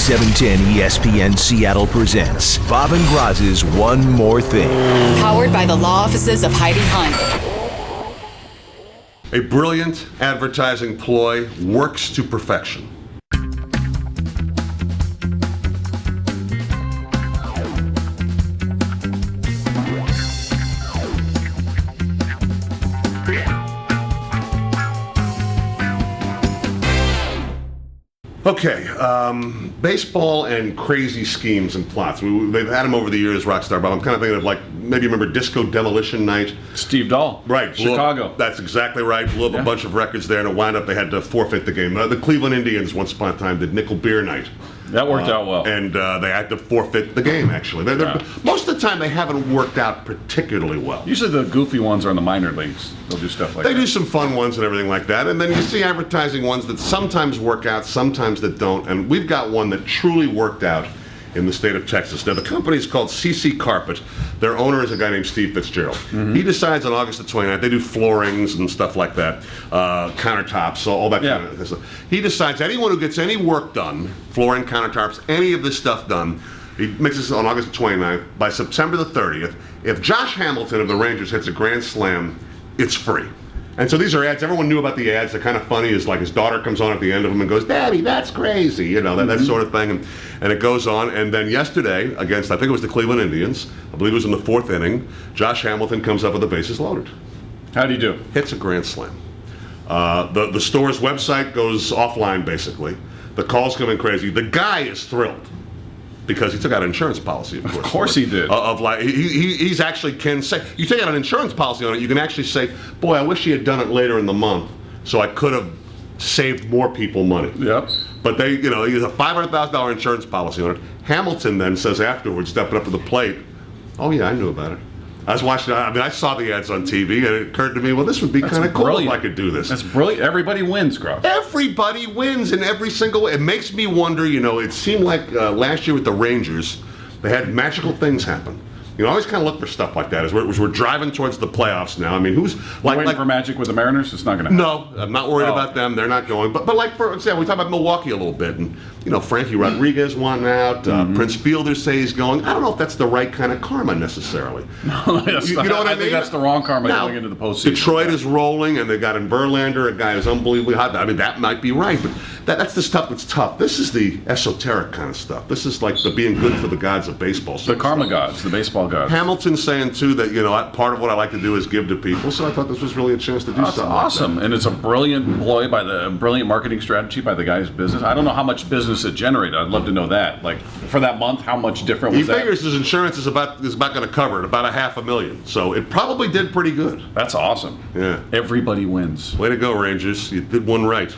710 ESPN Seattle presents Bob and Groz's One More Thing. Powered by the law offices of Heidi Hunt. A brilliant advertising ploy works to perfection. Okay, baseball and crazy schemes and plots. They've had them over the years, Rockstar Bob. I'm kind of thinking of, like, maybe you remember Disco Demolition Night? Steve Dahl. Right. Chicago. That's exactly right. Blew up a bunch of records there, and it wound up they had to forfeit the game. The Cleveland Indians, once upon a time, did Nickel Beer Night. That worked out well. And they had to forfeit the game, actually. Most of the time, they haven't worked out particularly well. Usually the goofy ones are in the minor leagues. They'll do stuff like that. They do some fun ones and everything like that. And then you see advertising ones that sometimes work out, sometimes that don't. And we've got one that truly worked out in the state of Texas. Now, the company is called CC Carpet. Their owner is a guy named Steve Fitzgerald. Mm-hmm. He decides on August the 29th, they do floorings and stuff like that, countertops, all that kind of stuff. He decides anyone who gets any work done, flooring, countertops, any of this stuff done, he makes this on August the 29th. By September the 30th, if Josh Hamilton of the Rangers hits a grand slam, it's free. And so these are ads. Everyone knew about the ads. They're kind of funny. Is like his daughter comes on at the end of them and goes, "Daddy, that's crazy," you know, that sort of thing. And it goes on. And then yesterday, against, I think it was the Cleveland Indians, I believe it was in the 4th inning, Josh Hamilton comes up with the bases loaded. How'd he do? Hits a grand slam. The store's website goes offline, basically. The calls come in crazy. The guy is thrilled, because he took out an insurance policy, of course. Of course he did. He's actually can say, you take out an insurance policy on it, you can actually say, boy, I wish he had done it later in the month, so I could have saved more people money. Yep. But he has a $500,000 insurance policy on it. Hamilton then says afterwards, stepping up to the plate, oh yeah, I knew about it. I was watching, I saw the ads on TV, and it occurred to me, well, this would be kind of cool if I could do this. That's brilliant. Everybody wins, Groz. Everybody wins in every single way. It makes me wonder, it seemed like last year with the Rangers, they had magical things happen. I always kind of look for stuff like that as we're driving towards the playoffs now. I mean, who's waiting for magic with the Mariners? It's not going to happen. No, I'm not worried about them. They're not going. But like, for example, we talk about Milwaukee a little bit, and Frankie Rodriguez wanting out. Prince Fielder say he's going. I don't know if that's the right kind of karma necessarily. No, you know what I mean? I think that's the wrong karma going into the postseason. Detroit is rolling, and they got in Verlander, a guy who's unbelievably hot. I mean, that might be right, but that's the stuff that's tough. This is the esoteric kind of stuff. This is like the being good for the gods of baseball. The karma gods, the baseball gods. Hamilton's saying too that part of what I like to do is give to people, so I thought this was really a chance to do something. That's awesome, like that. And it's a brilliant ploy brilliant marketing strategy by the guy's business. I don't know how much business it generated. I'd love to know that. Like for that month, how much different was that? He figures his insurance is about going to cover it, about $500,000. So it probably did pretty good. That's awesome. Yeah. Everybody wins. Way to go, Rangers! You did one right.